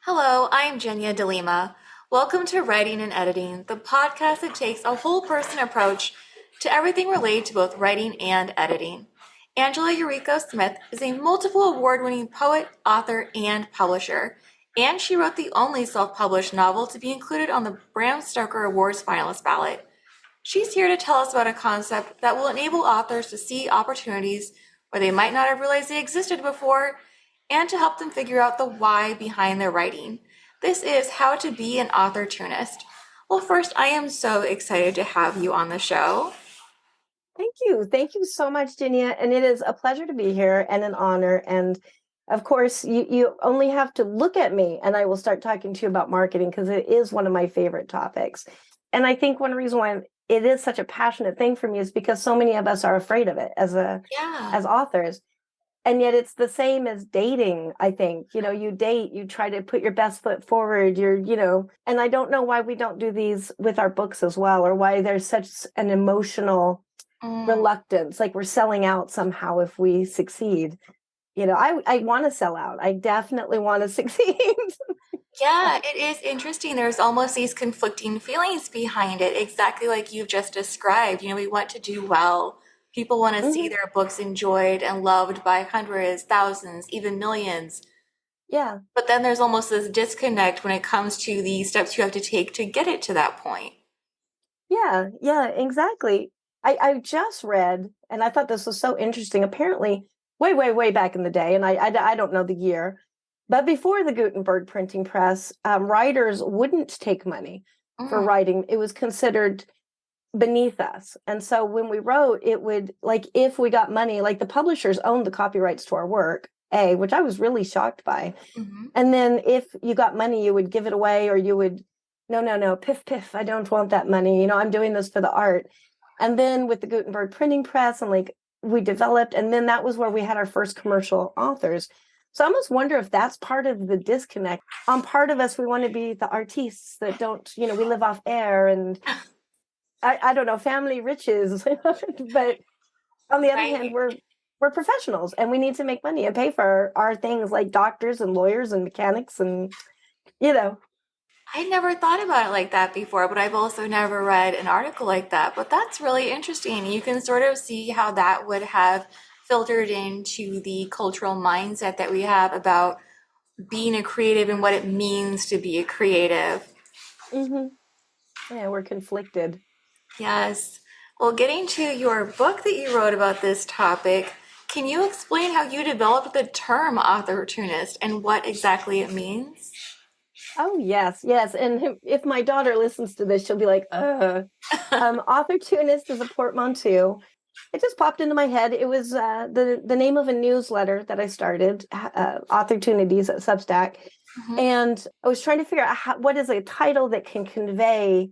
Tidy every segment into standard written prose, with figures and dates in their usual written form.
Hello, I'm Jenya DeLima. Welcome to Writing and Editing, the podcast that takes a whole person approach to everything related to both writing and editing. Angela Yuriko Smith is a multiple award-winning poet, author, and publisher, and she wrote the only self-published novel to be included on the Bram Stoker Awards finalist ballot. She's here to tell us about a concept that will enable authors to see opportunities where they might not have realized they existed before and to help them figure out the why behind their writing. This is How to Be an Authortunist. Well, first, I am so excited to have you on the show. Thank you. Thank you so much, Ginia. And it is a pleasure to be here and an honor. And of course, you only have to look at me and I will start talking to you about marketing because it is one of my favorite topics. And I think one reason why it is such a passionate thing for me is because so many of us are afraid of it as authors. And yet it's the same as dating, I think. You date, you try to put your best foot forward, and I don't know why we don't do these with our books as well, or why there's such an emotional reluctance, like we're selling out somehow if we succeed. I want to sell out. I definitely want to succeed. Yeah, it is interesting. There's almost these conflicting feelings behind it, exactly like you've just described. We want to do well. People want to see their books enjoyed and loved by hundreds, thousands, even millions. Yeah. But then there's almost this disconnect when it comes to the steps you have to take to get it to that point. Yeah, exactly. I just read, and I thought this was so interesting. Apparently, way back in the day, and I don't know the year, but before the Gutenberg printing press, writers wouldn't take money for writing. It was considered beneath us. And so when we wrote, it would, like, if we got money, like the publishers owned the copyrights to our work, which I was really shocked by. And then if you got money, you would give it away, or you would, no, piff, I don't want that money. I'm doing this for the art. And then with the Gutenberg printing press, and like we developed, and then that was where we had our first commercial authors. So I almost wonder if that's part of the disconnect. On part of us, we want to be the artists that don't, we live off air and I don't know, family riches. But on the other hand, we're professionals and we need to make money and pay for our things, like doctors and lawyers and mechanics and. I never thought about it like that before, but I've also never read an article like that. But that's really interesting. You can sort of see how that would have filtered into the cultural mindset that we have about being a creative and what it means to be a creative. Yeah, we're conflicted. Yes. Well, getting to your book that you wrote about this topic, can you explain how you developed the term authortunist and what exactly it means? Oh, yes. And if my daughter listens to this, she'll be like, Authortunist is a portmanteau. It just popped into my head. It was the name of a newsletter that I started, Authortunities at Substack. And I was trying to figure out what is a title that can convey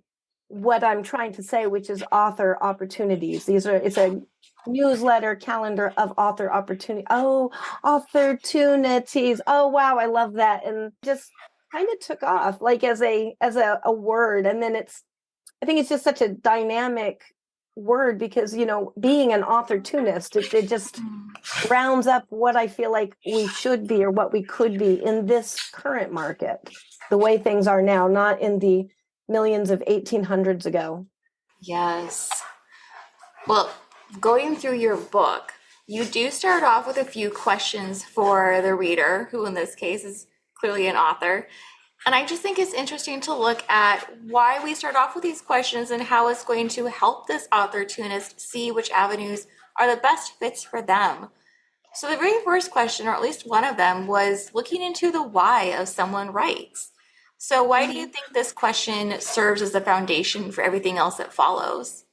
what I'm trying to say, which is author opportunities. It's a newsletter calendar of author opportunity. Oh, opportunities. Oh, wow. I love that. And just kind of took off like as a word. And then I think it's just such a dynamic word because, being an authortunist, it just rounds up what I feel like we should be or what we could be in this current market, the way things are now, not in the millions of 1800s ago. Yes. Well, going through your book, you do start off with a few questions for the reader, who in this case is clearly an author. And I just think it's interesting to look at why we start off with these questions and how it's going to help this authortunist see which avenues are the best fits for them. So the very first question, or at least one of them, was looking into the why of someone writes. So why do you think this question serves as the foundation for everything else that follows?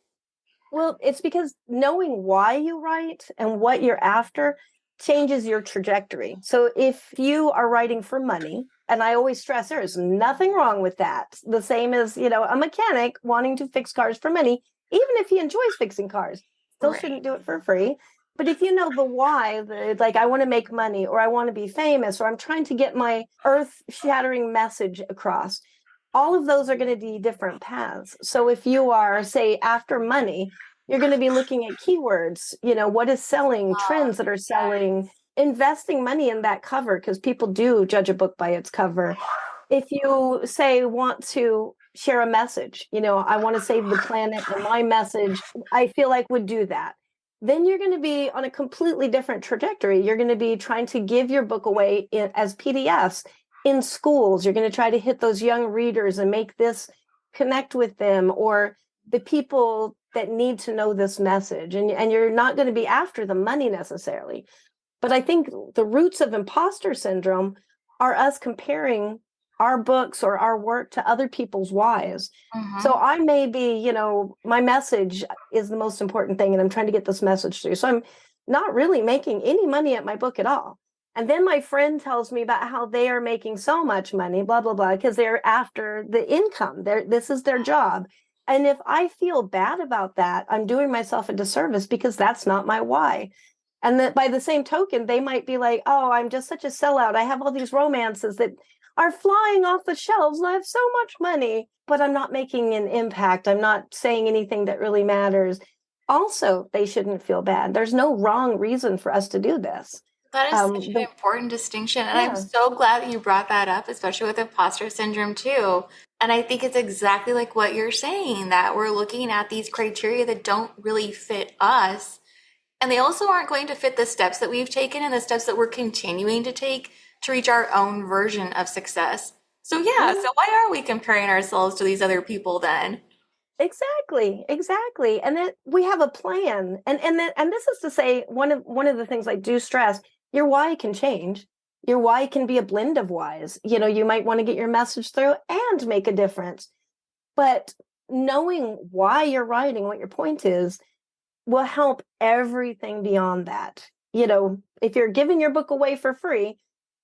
Well, it's because knowing why you write and what you're after changes your trajectory. So if you are writing for money, and I always stress there is nothing wrong with that. The same as, a mechanic wanting to fix cars for money, even if he enjoys fixing cars, still shouldn't do it for free. But if you know the why, like I want to make money or I want to be famous or I'm trying to get my earth-shattering message across, all of those are going to be different paths. So if you are, say, after money, you're going to be looking at keywords, what is selling, trends that are selling, investing money in that cover, because people do judge a book by its cover. if you say want to share a message, I want to save the planet and my message, I feel like would do that. Then you're going to be on a completely different trajectory. You're going to be trying to give your book away as PDFs in schools. You're going to try to hit those young readers and make this connect with them, or the people that need to know this message. And you're not going to be after the money necessarily. But I think the roots of imposter syndrome are us comparing our books or our work to other people's whys. So Mm-hmm. I may be, my message is the most important thing, and I'm trying to get this message through. So I'm not really making any money at my book at all. And then my friend tells me about how they are making so much money, blah, blah, blah, because they're after the income. This is their job. And if I feel bad about that, I'm doing myself a disservice because that's not my why. And that by the same token, they might be like, oh, I'm just such a sellout. I have all these romances that are flying off the shelves and I have so much money, but I'm not making an impact. I'm not saying anything that really matters. Also, they shouldn't feel bad. There's no wrong reason for us to do this. That is such an The important distinction. And I'm Yeah, so glad that you brought that up, especially with imposter syndrome, too. And I think it's exactly like what you're saying, that we're looking at these criteria that don't really fit us. And they also aren't going to fit the steps that we've taken and the steps that we're continuing to take to reach our own version of success. So, yeah, yeah, so why are we comparing ourselves to these other people then? exactly. And then we have a plan. And this is to say, one of the things I do stress, your why can change. Your why can be a blend of whys. You might want to get your message through and make a difference. But knowing why you're writing, what your point is, will help everything beyond that. If you're giving your book away for free,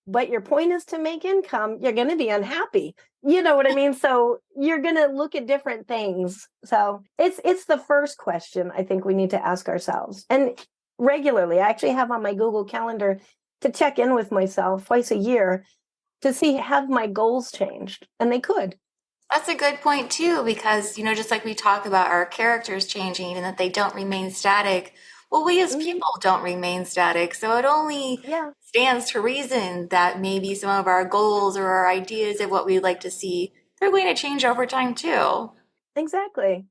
but your point is to make income, you're going to be unhappy. You know what I mean? So you're going to look at different things. So it's the first question I think we need to ask ourselves. And regularly, I actually have on my Google Calendar to check in with myself twice a year to see have my goals changed, and they could. That's a good point too, because, just like we talk about our characters changing and that they don't remain static, well, we as Hmm. people don't remain static. So it only Yeah, stands to reason that maybe some of our goals or our ideas of what we'd like to see, they're going to change over time too. exactly.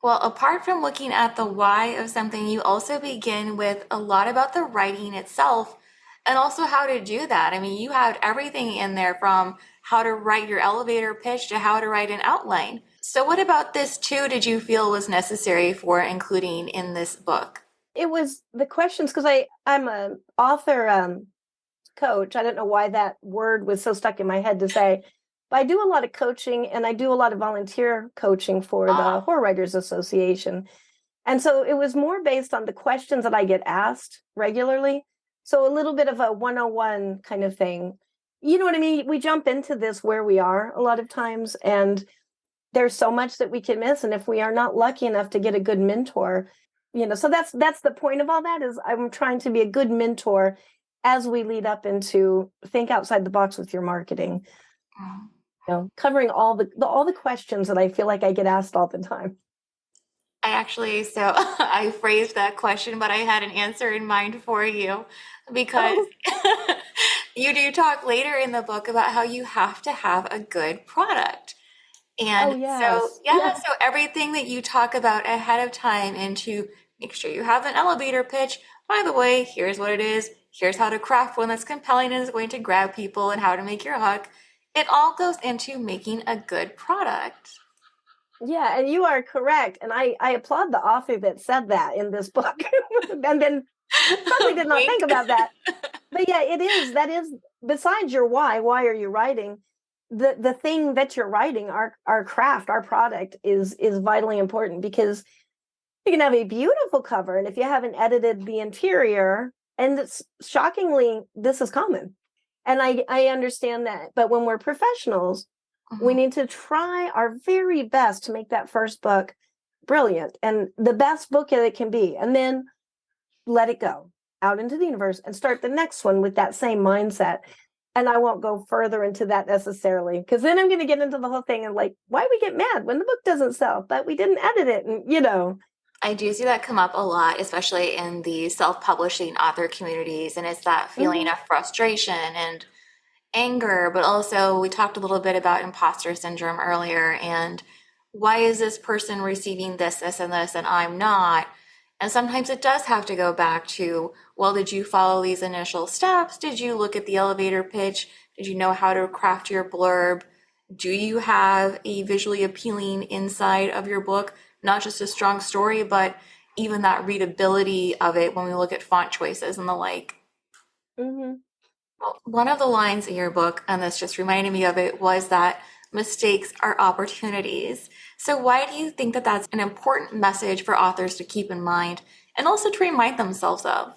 Well, apart from looking at the why of something, you also begin with a lot about the writing itself and also how to do that. I mean, you had everything in there from how to write your elevator pitch to how to write an outline. So, what about this too did you feel was necessary for including in this book? It was the questions because I'm an author coach. I don't know why that word was so stuck in my head to say, but I do a lot of coaching and I do a lot of volunteer coaching for the Ah, Horror Writers Association. And so it was more based on the questions that I get asked regularly. So a little bit of a 101 kind of thing. You know what I mean? We jump into this where we are a lot of times, and there's so much that we can miss. And if we are not lucky enough to get a good mentor, so that's the point of all that is I'm trying to be a good mentor as we lead up into think outside the box with your marketing, mm. covering all the questions that I feel like I get asked all the time. I actually, so I phrased that question, but I had an answer in mind for you because Oh, you do talk later in the book about how you have to have a good product. oh And so, yes. yeah, Yeah. so everything that you talk about ahead of time and to make sure you have an elevator pitch. By the way, here's what it is. Here's how to craft one that's compelling and is going to grab people and how to make your hook. It all goes into making a good product. Yeah, and you are correct. And I applaud the author that said that in this book. And then probably did not Wink. think about that. But yeah, that is besides your why are you writing? The thing that you're writing, our craft, our product is vitally important because you can have a beautiful cover, and if you haven't edited the interior, and it's shockingly, this is common. And I understand that. But when we're professionals, we Mhm. need to try our very best to make that first book brilliant and the best book that it can be. And then let it go out into the universe and start the next one with that same mindset. And I won't go further into that necessarily because then I'm going to get into the whole thing and like, why we get mad when the book doesn't sell, but we didn't edit it. And. I do see that come up a lot, especially in the self-publishing author communities, and it's that feeling Mhm. of frustration and anger, but also we talked a little bit about imposter syndrome earlier and why is this person receiving this, and this, and I'm not? And sometimes it does have to go back to, well, did you follow these initial steps? Did you look at the elevator pitch? Did you know how to craft your blurb? Do you have a visually appealing inside of your book? Not just a strong story, but even that readability of it when we look at font choices and the like. Hmm. Well, one of the lines in your book, and this just reminded me of it, was that mistakes are opportunities. So, why do you think that that's an important message for authors to keep in mind and also to remind themselves of?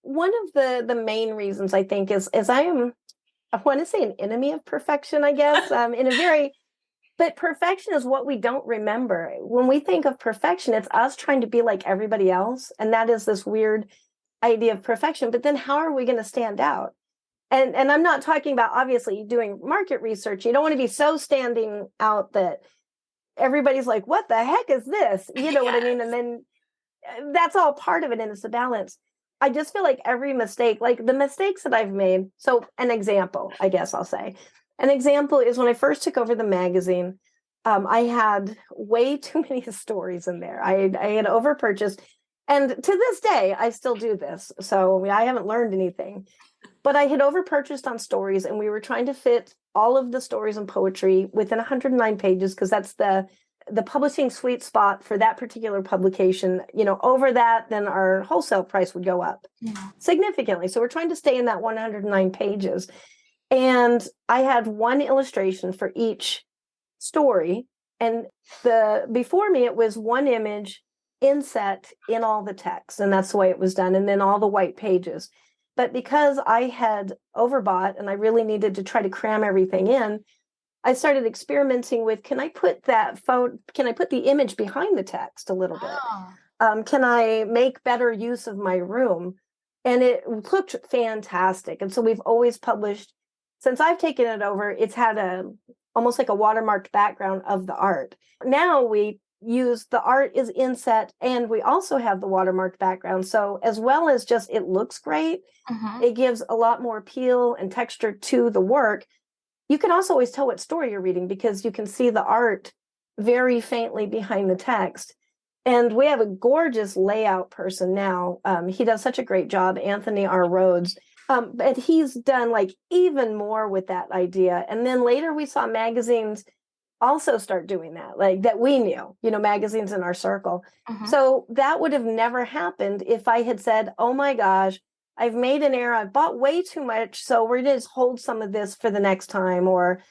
One of the main reasons I think is I want to say an enemy of perfection, I guess, in a very, but perfection is what we don't remember. When we think of perfection, it's us trying to be like everybody else. And that is this weird idea of perfection. But then how are we going to stand out? And I'm not talking about obviously doing market research. You don't want to be so standing out that everybody's like, what the heck is this? You know what I mean? And Yes. then that's all part of it, and it's the balance. I just feel like every mistake, like the mistakes that I've made. So an example, I guess I'll say, an example is when I first took over the magazine. I had way too many stories in there. I had over purchased, and to this day I still do this. So I mean, I haven't learned anything, but I had over purchased on stories, and we were trying to fit all of the stories and poetry within 109 pages because that's the publishing sweet spot for that particular publication. Over that, then our wholesale price would go up Yeah. significantly. So we're trying to stay in that 109 pages. And I had one illustration for each story. And the before me, it was one image inset in all the text. And that's the way it was done. And then all the white pages. But because I had overbought and I really needed to try to cram everything in, I started experimenting with, can I put the image behind the text a little bit? Oh. Can I make better use of my room? And it looked fantastic. And so we've always published, since I've taken it over, it's had almost like a watermarked background of the art. Now we use the art is inset, and we also have the watermarked background. So as well as just it looks great, Hmm. it gives a lot more appeal and texture to the work. You can also always tell what story you're reading because you can see the art very faintly behind the text. And we have a gorgeous layout person now. He does such a great job, Anthony R. Rhodes. But he's done like even more with that idea. And then later we saw magazines also start doing that, like that we knew, magazines in our circle. Hmm. So that would have never happened if I had said, oh my gosh, I've made an error. I've bought way too much. So we're going to just hold some of this for the next time. Or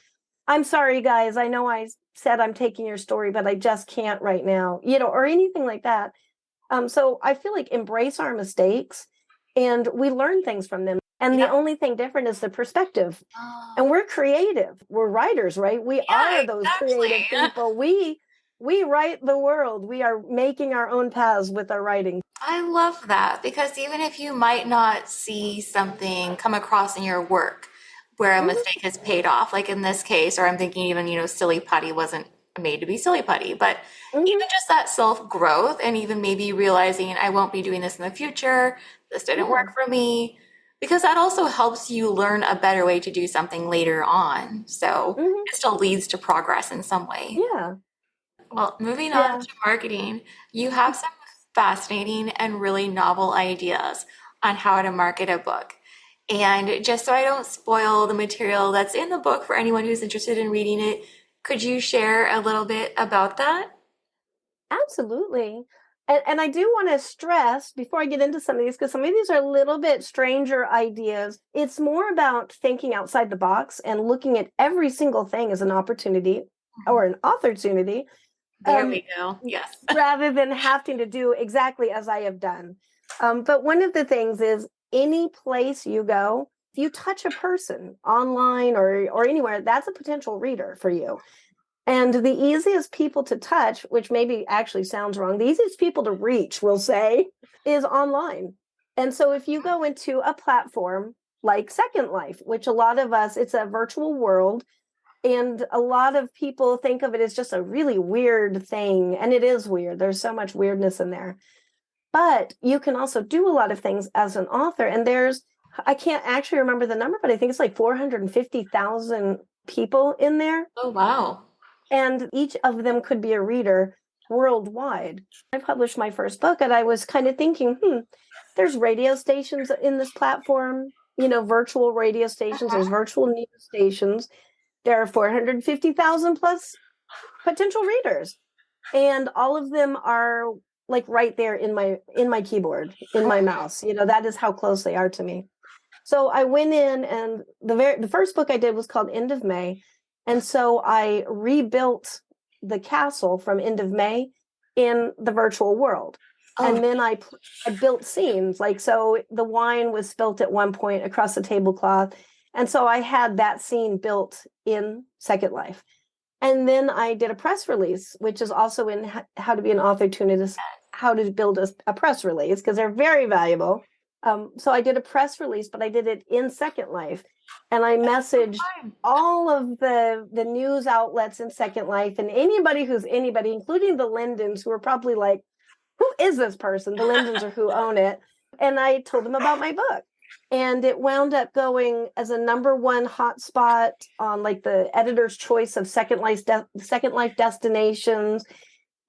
I'm sorry, guys. I know I said I'm taking your story, but I just can't right now, or anything like that. So I feel like embrace our mistakes and we learn things from them. And the Yeah. only thing different is the perspective. Oh. And we're creative. We're writers, right? We Yeah, are those creative exactly. people. We write the world. We are making our own paths with our writing. I love that because even if you might not see something come across in your work where a Mhm, mistake has paid off, like in this case, or I'm thinking even, silly putty wasn't made to be silly putty, but mhm, even just that self growth and even maybe realizing I won't be doing this in the future, this didn't yeah. work for me, because that also helps you learn a better way to do something later on. So Mhm, it still leads to progress in some way. yeah. Well, moving on Yeah. to marketing, you have some fascinating and really novel ideas on how to market a book. And just so I don't spoil the material that's in the book for anyone who's interested in reading it, could you share a little bit about that? Absolutely. And I do want to stress before I get into some of these, because some of these are a little bit stranger ideas. It's more about thinking outside the box and looking at every single thing as an opportunity or an opportunity, There um, we go. Yes. rather than having to do exactly as I have done. But one of the things is any place you go, if you touch a person online or anywhere, that's a potential reader for you. And the easiest people to touch, which maybe actually sounds wrong, the easiest people to reach, we'll say, is online. And so if you go into a platform like Second Life, which a lot of us, it's a virtual world, and a lot of people think of it as just a really weird thing. And it is weird. There's so much weirdness in there. But you can also do a lot of things as an author. And there's I can't actually remember the number, but I think it's like 450,000 people in there. Oh, wow. And each of them could be a reader worldwide. I published my first book and I was kind of thinking, there's radio stations in this platform, virtual radio stations, there's virtual news stations. There are 450,000 plus potential readers. And all of them are like right there in my keyboard, in my mouse. That is how close they are to me. So I went in, and the first book I did was called End of May. And so I rebuilt the castle from End of May in the virtual world. Oh, And then I built scenes. Like, so the wine was spilt at one point across the tablecloth. And so I had that scene built in Second Life. And then I did a press release, which is also in How to Be an Authortunist, how to build a press release, because they're very valuable. So I did a press release, but I did it in Second Life. And I messaged all of the news outlets in Second Life and anybody, including the Lindens, who are probably like, who is this person? The Lindens are who own it. And I told them about my book. And it wound up going as a #1 hotspot on like the editor's choice of Second Life destinations.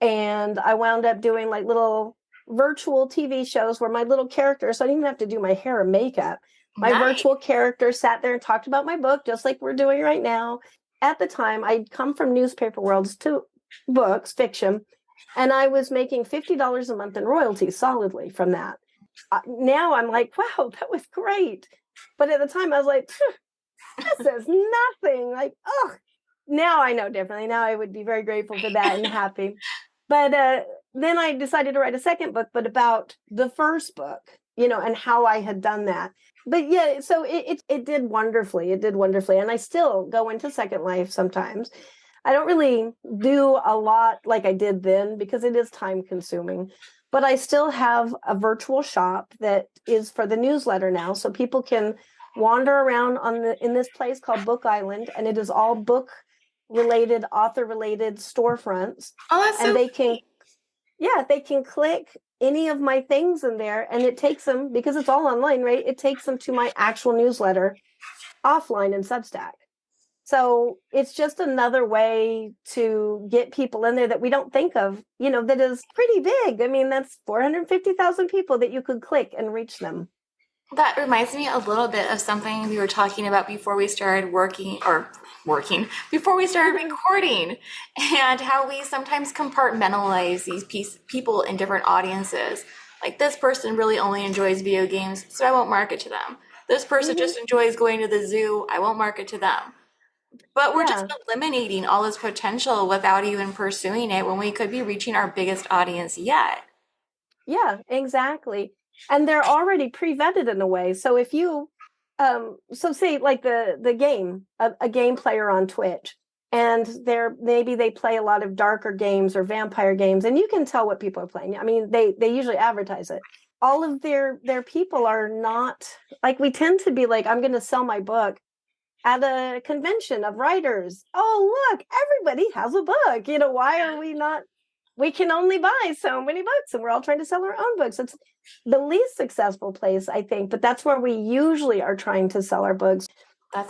And I wound up doing like little virtual TV shows where my little character, so I didn't even have to do my hair or makeup. My virtual character sat there and talked about my book, just like we're doing right now. At the time, I'd come from newspaper worlds to books, fiction, and I was making $50 a month in royalties solidly from that. Now I'm like, wow, that was great. But at the time, I was like, this is nothing. Like, oh, now I know differently. Now I would be very grateful for that and happy. But then I decided to write a second book, but about the first book, and how I had done that. But yeah, so it did wonderfully. It did wonderfully. And I still go into Second Life sometimes. I don't really do a lot like I did then because it is time consuming. But I still have a virtual shop that is for the newsletter now. So people can wander around in this place called Book Island, and it is all book related, author related storefronts. oh, that's and so they funny. they can click any of my things in there, and it takes them, because it's all online, right? It takes them to my actual newsletter offline in Substack. So it's just another way to get people in there that we don't think of, that is pretty big. I mean, that's 450,000 people that you could click and reach them. That reminds me a little bit of something we were talking about before we started before we started recording, and how we sometimes compartmentalize these people in different audiences. Like, this person really only enjoys video games, so I won't market to them. This person just enjoys going to the zoo, I won't market to them. But we're just eliminating all this potential without even pursuing it when we could be reaching our biggest audience yet. Yeah, exactly. And they're already pre-vetted in a way. So if you, so say like the game, a game player on Twitch, and maybe they play a lot of darker games or vampire games, and you can tell what people are playing. I mean, they usually advertise it. All of their people are not like, we tend to be like, I'm going to sell my book at a convention of writers. Oh, look, everybody has a book. Why are we not? We can only buy so many books, and we're all trying to sell our own books. It's the least successful place, I think, but that's where we usually are trying to sell our books.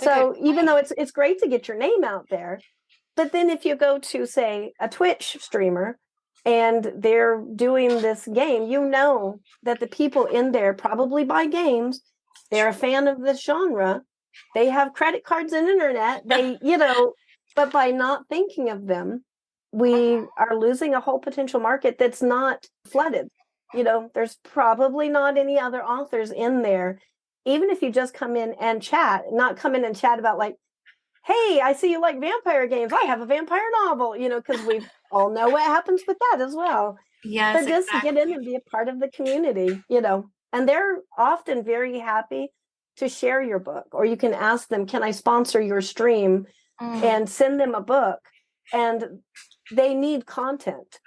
So even though it's great to get your name out there, but then if you go to, say, a Twitch streamer and they're doing this game, that the people in there probably buy games. They're a fan of this genre. They have credit cards and internet. But by not thinking of them, we are losing a whole potential market that's not flooded. There's probably not any other authors in there. Even if you just come in and chat, not come in and chat about like, hey, I see you like vampire games. I have a vampire novel, because we all know what happens with that as well. Yes, but just exactly. to get in and be a part of the community, and they're often very happy to share your book, or you can ask them, can I sponsor your stream, and send them a book. And they need content,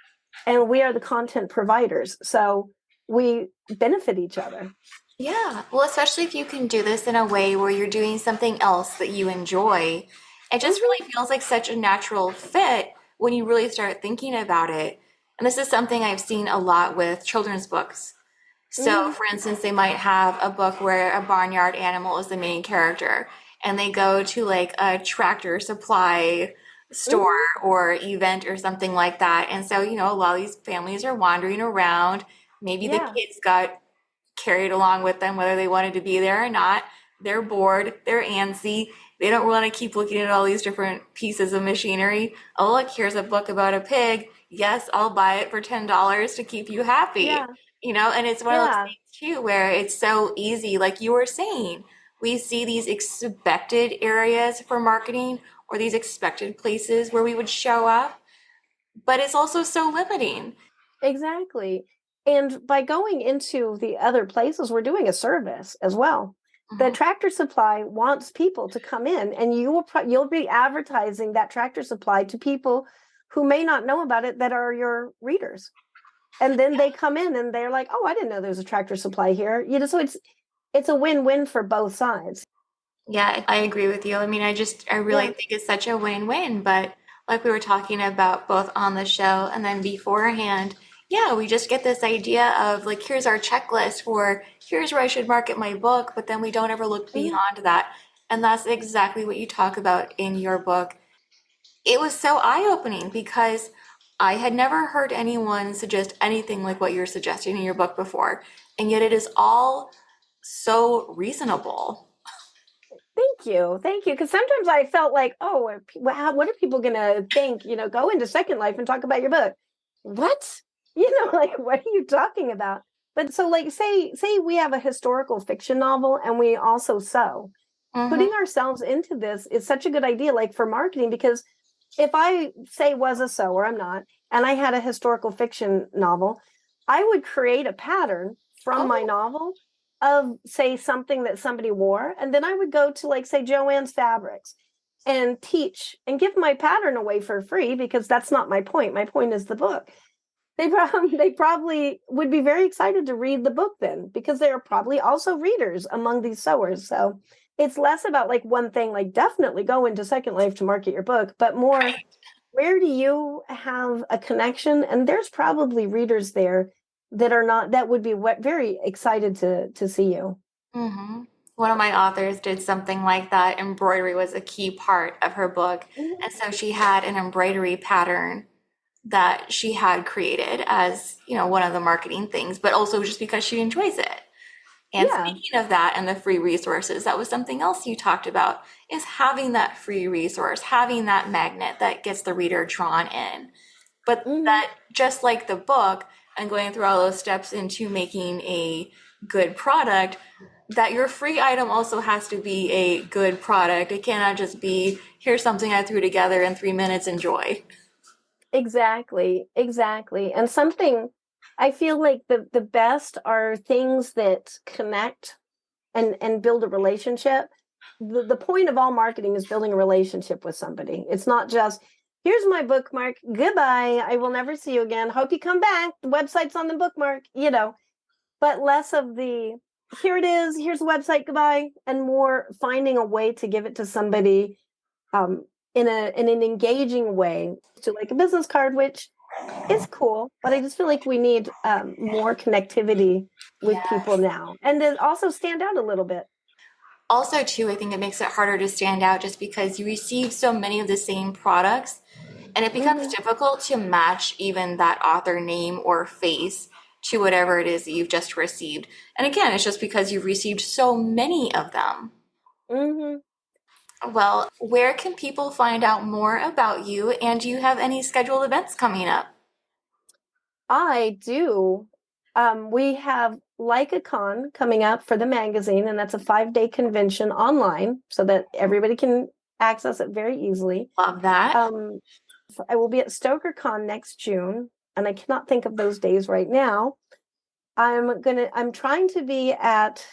and we are the content providers. So we benefit each other. Yeah, well, especially if you can do this in a way where you're doing something else that you enjoy. It just really feels like such a natural fit when you really start thinking about it. And this is something I've seen a lot with children's books. So, for instance, they might have a book where a barnyard animal is the main character, and they go to like a tractor supply store Hmm. or event or something like that. And so, a lot of these families are wandering around. Maybe the Yeah. kids got carried along with them, whether they wanted to be there or not. They're bored, they're antsy, they don't want to keep looking at all these different pieces of machinery. Oh, look, here's a book about a pig. Yes, I'll buy it for $10 to keep you happy. Yeah. And it's one of those Yeah. things too where it's so easy, like you were saying, we see these expected areas for marketing or these expected places where we would show up, but it's also so limiting. Exactly. And by going into the other places, we're doing a service as well. The Mhm. Tractor Supply wants people to come in, and you'll be advertising that Tractor Supply to people who may not know about it that are your readers. And then they come in and they're like, "Oh, I didn't know there was a Tractor Supply here." So it's a win-win for both sides. Yeah, I agree with you. I mean, I really Yeah. think it's such a win-win, but like we were talking about both on the show and then beforehand, yeah, we just get this idea of like, here's our checklist for here's where I should market my book, but then we don't ever look Mhm. beyond that. And that's exactly what you talk about in your book. It was so eye-opening because I had never heard anyone suggest anything like what you're suggesting in your book before, and yet it is all so reasonable. Thank you. Thank you. Because sometimes I felt like, oh, what are people going to think? Go into Second Life and talk about your book. What? Like, what are you talking about? But so, like, say we have a historical fiction novel and we also sew. Mm-hmm. Putting ourselves into this is such a good idea, like for marketing, because if I say was a sewer, I'm not, and I had a historical fiction novel, I would create a pattern from my Oh, novel of say something that somebody wore, and then I would go to like say Joann's Fabrics and teach and give my pattern away for free because that's not my point. My point is the book. They probably would be very excited to read the book then because they are probably also readers among these sewers. So it's less about like one thing, like definitely go into Second Life to market your book, but more right. where do you have a connection? And there's probably readers there that are not that would be very excited to see you. Mm-hmm. One of my authors did something like that. Embroidery was a key part of her book. Mhm. And so she had an embroidery pattern that she had created as, one of the marketing things, but also just because she enjoys it. And Yeah. speaking of that and the free resources, that was something else you talked about is having that free resource, having that magnet that gets the reader drawn in. But Hmm. that just like the book and going through all those steps into making a good product, that your free item also has to be a good product. It cannot just be here's something I threw together in 3 minutes, enjoy. Exactly. Exactly. And something I feel like the best are things that connect and build a relationship. The point of all marketing is building a relationship with somebody. It's not just here's my bookmark, goodbye, I will never see you again, hope you come back, the website's on the bookmark, but less of the here it is, here's the website, goodbye, and more finding a way to give it to somebody um, in an engaging way, to like a business card, which is cool, but I just feel like we need more connectivity with people Yes. now, and then also stand out a little bit. Also, too, I think it makes it harder to stand out just because you receive so many of the same products and it becomes Hmm. difficult to match even that author name or face to whatever it is that you've just received. And again, it's just because you've received so many of them. Hmm. Well, where can people find out more about you? And do you have any scheduled events coming up? I do. We have like a con coming up for the magazine, and that's a 5-day convention online so that everybody can access it very easily. Love that. Um, I will be at StokerCon next June, and I cannot think of those days right now. I'm trying to be at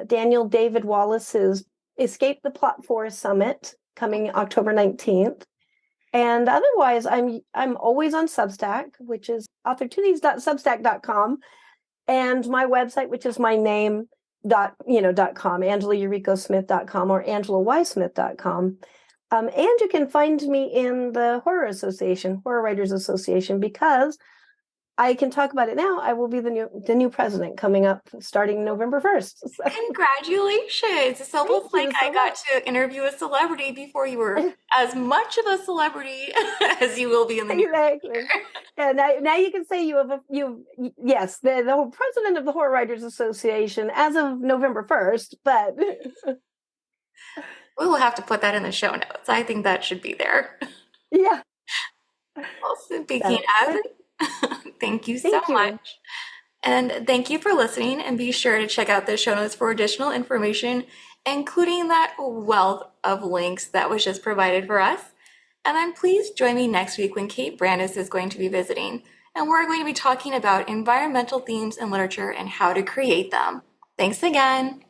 Daniel David Wallace's Escape the Plot Forest Summit coming October 19th. And otherwise, I'm always on Substack, which is authortunist.substack.com, and my website, which is my name .com, AngelaYurikoSmith.com or AngelaYSmith.com. And you can find me in the Horror Writers Association, because I can talk about it now. I will be the new president coming up starting November 1st. So, Congratulations. It's thank almost like you I so got much. to interview a celebrity before you were as much of a celebrity as you will be in the near Exactly. future. And now you can say you have yes, the whole president of the Horror Writers Association as of November 1st, but We will have to put that in the show notes. I think that should be there. yeah. Well, speaking So, of, but thank you so thank you. much. And thank you for listening. And be sure to check out the show notes for additional information, including that wealth of links that was just provided for us. And then please join me next week when Kate Brandis is going to be visiting. And we're going to be talking about environmental themes in literature and how to create them. Thanks again.